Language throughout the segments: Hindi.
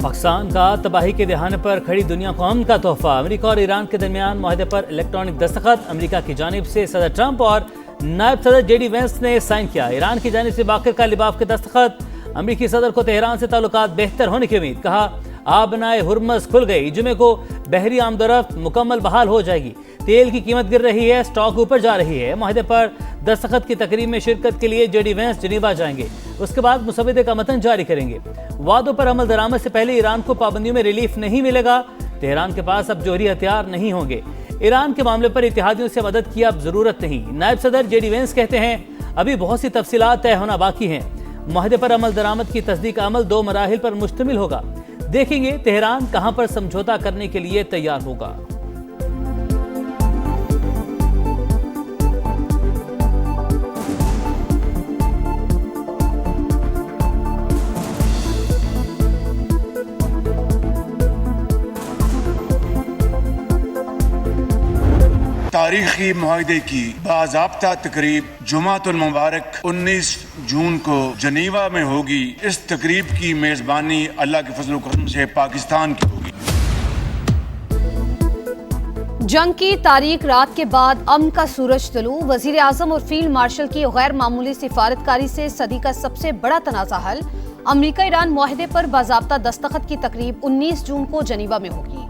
पाकिस्तान का तबाही के दहाने पर खड़ी दुनिया को अमन का तोहफा। अमेरिका और ईरान के दरमियान मुआहदे पर इलेक्ट्रॉनिक दस्तखत। अमेरिका की जानिब से सदर ट्रंप और नायब सदर JD वेंस ने साइन किया। ईरान की जानिब से बाकर का लिबाफ के दस्तखत। अमेरिकी सदर को तेहरान से ताल्लुकात बेहतर होने की उम्मीद। कहा आबनाए हुर्मस खुल गई, जुमे को बहरी आमदोरफ्त मुकम्मल बहाल हो जाएगी। तेल की कीमत गिर रही है, स्टॉक ऊपर जा रही है। मुआहदे पर दस्तखत की तकरीब में शिरकत के लिए JD वेंस जिनेवा जाएंगे। उसके बाद मुसवदे का मतन जारी करेंगे। वादों पर अमल दरामद से पहले ईरान को पाबंदियों में रिलीफ नहीं मिलेगा। तेहरान के पास अब जोहरी हथियार नहीं होंगे। ईरान के मामले पर इत्तेहादियों से मदद की अब जरूरत नहीं। नायब सदर JD वेंस कहते हैं अभी बहुत सी तफसीलात तय होना बाकी हैं। मुआहदे पर अमल दरामद की तस्दीक अमल 2 मराहिल पर मुश्तमिल होगा। देखेंगे तेहरान कहां पर समझौता करने के लिए तैयार होगा। तारीखी मुआहदे की बाज़ाब्ता तकरीब जुमातुल मुबारक 19 जून को जनीवा में होगी। इस तकरीब की मेज़बानी अल्लाह के फजल करम से पाकिस्तान की होगी। जंग की तारीख रात के बाद अमन का सूरज तलू। वजीर आजम और फील्ड मार्शल की गैर मामूली सिफारतकारी से सदी का सबसे बड़ा तनाज़ा हल। अमेरिका ईरान मुआहदे पर बाज़ाब्ता दस्तखत की तकरीब 19 जून को जनीवा में होगी।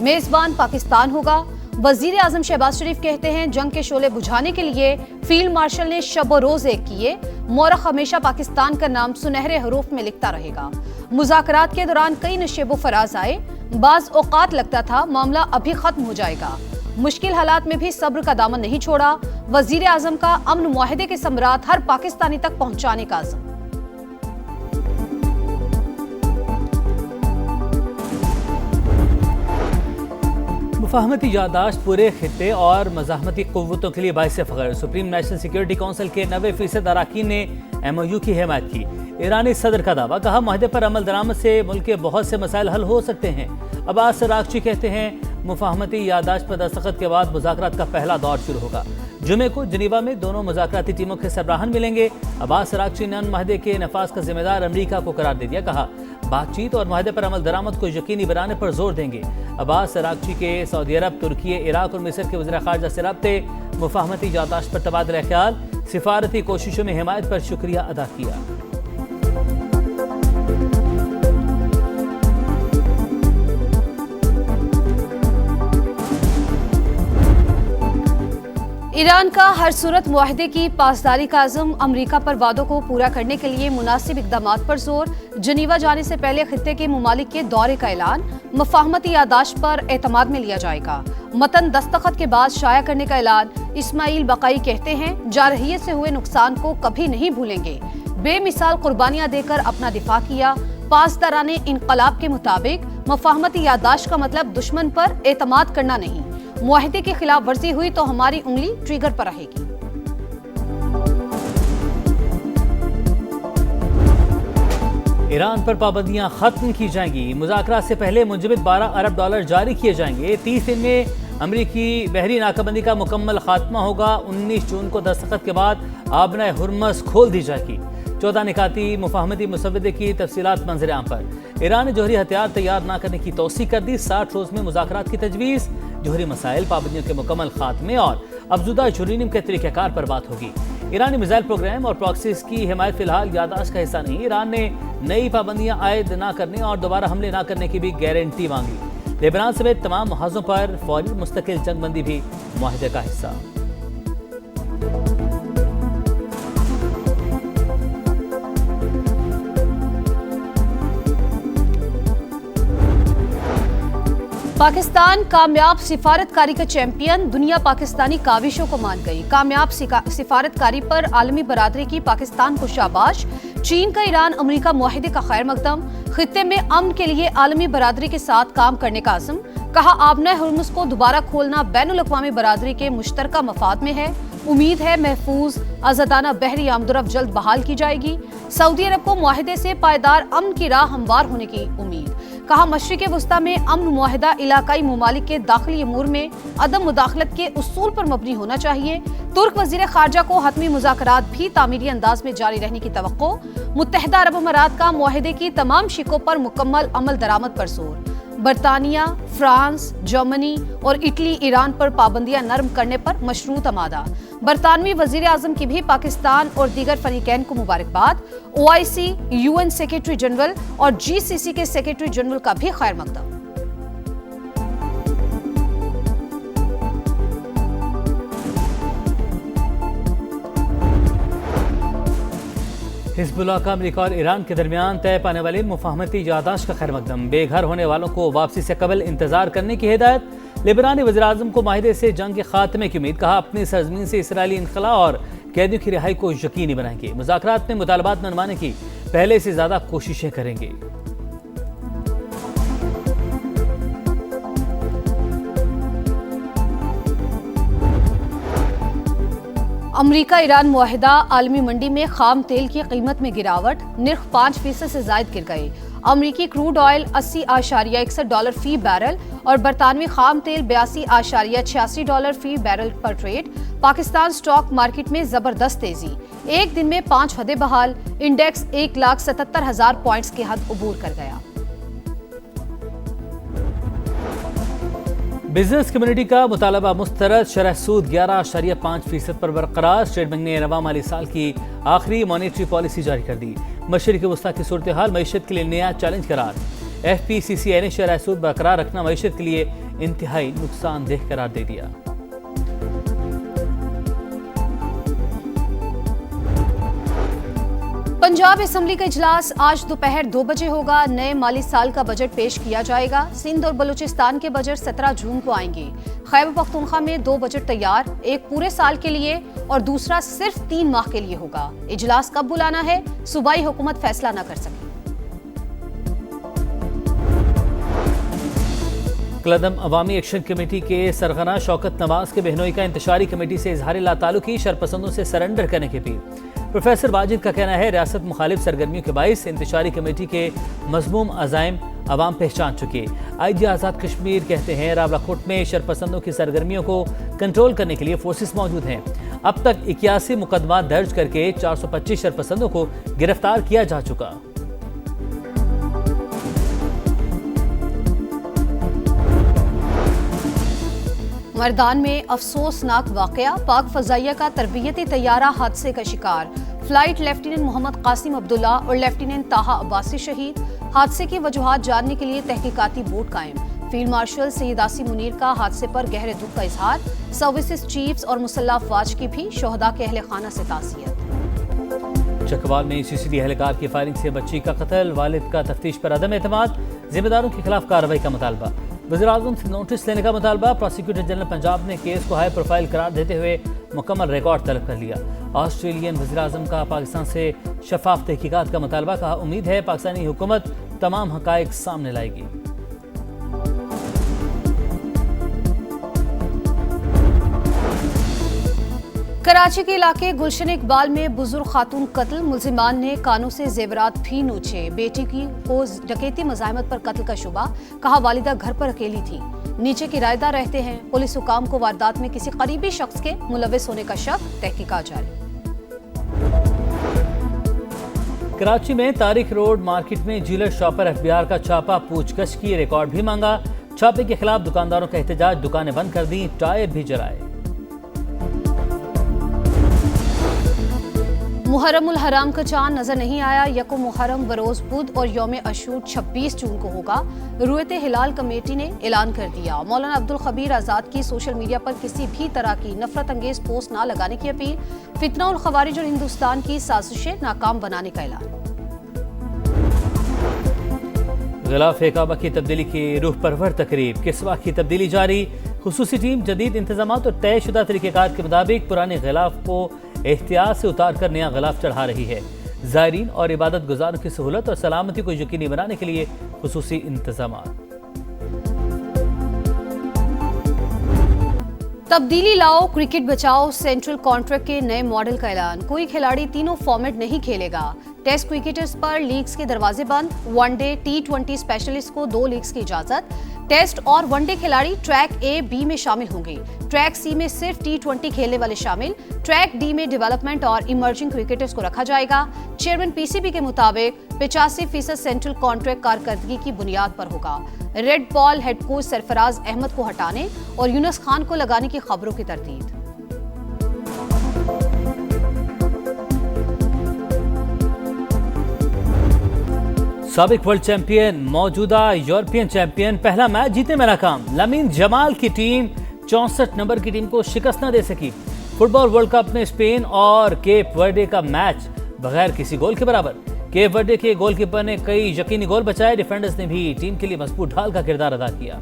मेजबान पाकिस्तान होगा। वजीर आजम शहबाज शरीफ कहते हैं जंग के शोले बुझाने के लिए फील्ड मार्शल ने शब रोज एक किए। मोरख हमेशा पाकिस्तान का नाम सुनहरे हरूफ में लिखता रहेगा। मुज़ाकरात के दौरान कई नशेबो फराज आए। बाज औकात लगता था मामला अभी खत्म हो जाएगा। मुश्किल हालात में भी सब्र का दामन नहीं छोड़ा। वजीर आजम का अमन मुआहदे के समरात हर पाकिस्तानी तक पहुंचाने का अज़्म। मुफाहमती यादाश्त पूरे खित्ते और मज़ाहमती क़ुव्वतों के लिए बाइस फ़ख्र। सुप्रीम नेशनल सिक्योरिटी काउंसिल के 90% अरकान ने MOU की हिमायत की। ईरानी सदर का दावा। कहा मुआहदे पर अमल दरामद से मुल्क के बहुत से मसाइल हल हो सकते हैं। अब्बास अरागची कहते हैं मुफाहमती यादाश्त पर दस्तखत के बाद मुज़ाकरात का पहला दौर शुरू होगा। जुमे को जिनेवा में दोनों मुज़ाकराती टीमों के सरबराहान मिलेंगे। अब्बास अरागची ने मुआहदे के नफाज का जिम्मेदार अमरीका को करार दे दिया। कहा बातचीत और मुआहदे पर अमल दरामद को यकीनी बनाने पर जोर देंगे। अब्बास अरागची के सऊदी अरब, तुर्की, इराक और मिस्र के वज़ीर ख़ारजा से रब्ते। मुफाहमती यादाश्त पर तबादला ख्याल। सिफारती कोशिशों में हिमायत पर शुक्रिया अदा किया। ईरान का हर सूरत मुआहदे की पासदारी का अज़म। अमरीका पर वादों को पूरा करने के लिए मुनासिब इक़दामात पर जोर। जनीवा जाने से पहले खित्ते के मुमालिक के दौरे का ऐलान। मुफाहमती यादाश्त पर एतमाद में लिया जाएगा। मतन दस्तखत के बाद शाया करने का ऐलान। इस्माइल बकाई कहते हैं जारहियत से हुए नुकसान को कभी नहीं भूलेंगे। बेमिसाल कुर्बानियां देकर अपना दिफा किया। पासदाराने इनकलाब के मुताबिक मुफाहमती यादाश्त का मतलब दुश्मन पर एतमाद करना नहीं। मुआहदे की खिलाफ वर्जी हुई तो हमारी उंगली ट्रिगर पर रहेगी। ईरान पर पाबंदियां खत्म की जाएंगी। मुज़ाकरात से पहले मुंजमद $12 अरब जारी किए जाएंगे। 30 दिन में अमरीकी बहरी नाकाबंदी का मुकम्मल खात्मा होगा। 19 जून को दस्तखत के बाद आबनाए हुर्मस खोल दी जाएगी। 14 निकाती मुफाहमती मुसवदे की तफसीलात मंजर आम पर। ईरान ने जोहरी हथियार तैयार न करने की तौसीक कर दी। 60 रोज में मुज़ाकरात की तजवीज़। जोहरी मसाइल, पाबंदियों के मुकम्मल खात्मे और अफजुदा यूरेनियम के तरीक़ाकार पर बात होगी। ईरानी मिसाइल प्रोग्राम और प्रॉक्सीज की हिमायत फिलहाल यादाश्त का हिस्सा नहीं। ईरान ने नई पाबंदियां आयद न करने और दोबारा हमले न करने की भी गारंटी मांगी। लेबनान समेत तमाम महाजों पर फौरी मुस्तकिल जंगबंदी भी मुआहदे का हिस्सा। पाकिस्तान कामयाब सिफारतकारी का चैंपियन। दुनिया पाकिस्तानी काविशों को मान गई। कामयाब सिफारतकारी पर आलमी बरादरी की पाकिस्तान को शाबाश। चीन का ईरान अमेरिका मुआहदे का खैर मकदम। खित्ते में अमन के लिए आलमी बरादरी के साथ काम करने का अज़्म। कहा आबनाए हुर्मुज़ को दोबारा खोलना बैनुल अक़वामी बरादरी के मुश्तरका मफाद में है। उम्मीद है महफूज आज़ादाना बहरी आमदोरफ्त जल्द बहाल की जाएगी। सऊदी अरब को मुआहदे से पायदार अमन की राह हमवार होने की उम्मीद। कहा मशरिक़ वस्ता में अमन मुआहिदा इलाकाई ममालिक के दाखिली अमूर में अदम मुदाखलत के उसूल पर मबनी होना चाहिए। तुर्क वज़ीर ख़ारजा को हतमी मुज़ाकरात भी तामीरी अंदाज में जारी रहने की तवक्को। मुत्तहिदा अरब अमारात का मुआहिदे की तमाम शिकों पर मुकम्मल अमल दरामद पर जोर। बरतानिया, फ्रांस, जर्मनी और इटली ईरान पर पाबंदियां नरम करने पर मशरूत आमादा। बरतानवी वजीर आजम की भी पाकिस्तान और दीगर फरीकैन को मुबारकबाद। OIC, UN सेक्रेटरी जनरल और GCC के सेक्रेटरी जनरल का भी खैर मकदम। हिजबुल्लाह का अमेरिका और ईरान के दरमियान तय पाने वाली मुफाहमती यादाश्त का खैर मकदम। बेघर होने वालों को वापसी से कबल इंतजार करने की हिदायत। लिबनानी वज़ीर-ए-आज़म को माहिदे से जंग के खात्मे की उम्मीद। कहा अपनी सरजमीन से इसराइली इनखला और कैदियों की रिहाई को यकीनी बनाएंगे। मुज़ाकरात में मुतालबात मनवाने की पहले से ज्यादा कोशिशें करेंगे। अमरीका ईरान मुआहिदा आलमी मंडी में खाम तेल की कीमत में गिरावट। निर्ख 5% से जायद गिर गई। अमरीकी क्रूड ऑयल $80.61 फी बैरल और बरतानवी खाम तेल $82.86 फी बैरल पर ट्रेड। पाकिस्तान स्टॉक मार्केट में जबरदस्त तेजी। एक दिन में 5 हदें बहाल। इंडेक्स 1,77,000 पॉइंट्स की हद अबूर कर गया। बिजनेस कम्युनिटी का मुतालबा मुस्तरद। शरह सूद 11.5% पर बरकरार। स्टेट बैंक ने रवा माली साल की आखिरी मॉनेटरी पॉलिसी जारी कर दी। मशरिक़ वस्ता की सूरत हाल मईशत के लिए नया चैलेंज करार। FPCCI ने शरह सूद बरकरार रखना मईशत के लिए इंतहाई नुकसानदेह करार दे दिया। पंजाब असेंबली का इजलास आज दोपहर 2 बजे होगा। नए माली साल का बजट पेश किया जाएगा। सिंध और बलूचिस्तान के बजट 17 जून को आएंगे। खैबर पख्तूनख्वा में 2 बजट तैयार, एक पूरे साल के लिए और दूसरा सिर्फ 3 माह के लिए होगा। इजलास कब बुलाना है, सूबाई हुकूमत फैसला न कर सकी। कलदम अवामी एक्शन कमेटी के सरगना शौकत नवाज के बहनोई का इंतशारी कमेटी से इजहार लाताल्लुकी, शरपसंदों से सरेंडर करने की अपील। प्रोफेसर वाजिद का कहना है रियासत मुखालिफ सरगर्मियों के बाइस इंतशारी कमेटी के मजमूम अज़ाइम अवाम पहचान चुके। IG आज़ाद कश्मीर कहते हैं रावलाकोट में शरपसंदों की सरगर्मियों को कंट्रोल करने के लिए फोर्सेस मौजूद हैं। अब तक 81 मुकदमा दर्ज करके 425 शरपसंदों को गिरफ्तार किया जा चुका। मर्दान में अफसोसनाक वाकया। पाक फजाइया का तरबियती तैयारा हादसे का शिकार। फ्लाइट लेफ्टिनेंट मोहम्मद कासिम अब्दुल्ला और लेफ्टिनेंट ताहा अब्बासी शहीद। हादसे की वजूहात जानने के लिए तहकीकाती बोर्ड कायम। फील्ड मार्शल सैयद आसिम मुनीर का हादसे पर गहरे दुख का इजहार। सर्विसेज चीफ्स और मुसल्लह अफवाज की भी शोहदा के अहले खाना से ताज़ियत। चकवाल में CCD एहलकार की फायरिंग से बच्ची का कत्ल। वालिद का तफ्तीश पर अदम एतमाद। जिम्मेदारों के खिलाफ कार्रवाई का मुतालबा। वज़ीर-ए-आज़म से नोटिस लेने का मुतालबा। प्रोसिक्यूटर जनरल पंजाब ने केस को हाई प्रोफाइल करार देते हुए मुकम्मल रिकॉर्ड तलब कर लिया। ऑस्ट्रेलियन वज़ीर-ए-आज़म का पाकिस्तान से शफाफ तहकीकात का मुतालबा। कहा उम्मीद है पाकिस्तानी हुकूमत तमाम हक़ाइक़ सामने लाएगी। कराची के इलाके गुलशन इकबाल में बुजुर्ग खातून कत्ल। मुल्जिमान ने कानों से जेवरात भी नोचे। बेटी की को डकैती मज़ाहमत पर कत्ल का शुबा। कहा वालिदा घर पर अकेली थी। नीचे किराएदार रहते हैं। पुलिस हुकाम को वारदात में किसी करीबी शख्स के मुलविस होने का शक। तहकीकात जारी। कराची में तारिक रोड मार्केट में ज्वेलर शॉप पर FBI का छापा। पूछगछ की रिकॉर्ड भी मांगा। छापे के खिलाफ दुकानदारों का एहतजाज। दुकानें बंद कर दी, टायर भी जलाए। मुहर्रम उल हराम का चांद नजर नहीं आया। यकुम मुहर्रम बरोज बुध और यौम अशूर 26 जून को होगा। रुयत हिलाल कमेटी ने ऐलान कर दिया। मौलाना अब्दुल खबीर आजाद की सोशल मीडिया पर किसी भी तरह की नफरत अंगेज पोस्ट ना लगाने की अपील। फितना उल खवारिज और हिंदुस्तान की साजिशें नाकाम बनाने का ऐलान। गिलाफ काबा की तब्दीली की रूह परवर तकरीब। किस्वा की तब्दीली जारी। खुसूसी टीम जदीद इंतजामात और तयशुदा तरीक़ेकार के मुताबिक पुराने गिलाफ को एहतियात से उतार कर नया गिलाफ चढ़ा रही है। ज़ायरीन और इबादत गुजारों की सहूलत और सलामती को यकीनी बनाने के लिए खुसूसी इंतजामात। तब्दीली लाओ, क्रिकेट बचाओ, सेंट्रल कॉन्ट्रैक्ट के नए मॉडल का ऐलान। कोई खिलाड़ी तीनों फॉर्मेट नहीं खेलेगा। टेस्ट क्रिकेटर्स पर लीग्स के दरवाजे बंद। वनडे T20 स्पेशलिस्ट को 2 लीग्स की इजाजत। टेस्ट और वनडे खिलाड़ी ट्रैक A, B में शामिल होंगे। ट्रैक C में सिर्फ T20 खेलने वाले शामिल। ट्रैक D में डेवलपमेंट और इमर्जिंग क्रिकेटर्स को रखा जाएगा। चेयरमैन PCB के मुताबिक 85% सेंट्रल कॉन्ट्रैक्ट कारकर्दगी की बुनियाद पर होगा। Red ball head coach Sarfaraz Ahmed को हटाने और यूनुस खान को लगाने की खबरों की तरतीब। साबिक वर्ल्ड चैंपियन मौजूदा यूरोपियन चैंपियन पहला मैच जीतने में नाकाम। लामीन जमाल की टीम 64 नंबर की टीम को शिकस्त न दे सकी। फुटबॉल वर्ल्ड कप में स्पेन और केप वर्डे का मैच बगैर किसी गोल के बराबर। केप वर्डे के गोलकीपर ने कई यकीनी गोल बचाए। डिफेंडर्स ने भी टीम के लिए मजबूत ढाल का किरदार अदा किया।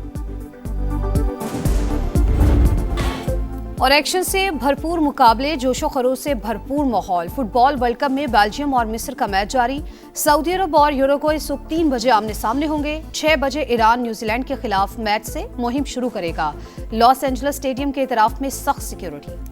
और एक्शन से भरपूर मुकाबले, जोशो खरोश से भरपूर माहौल। फुटबॉल वर्ल्ड कप में बेल्जियम और मिस्र का मैच जारी। सऊदी अरब और यूरुग्वे सुबह 3 बजे आमने सामने होंगे। 6 बजे ईरान न्यूजीलैंड के खिलाफ मैच से मुहिम शुरू करेगा। लॉस एंजल्स स्टेडियम के इतराफ में सख्त सिक्योरिटी।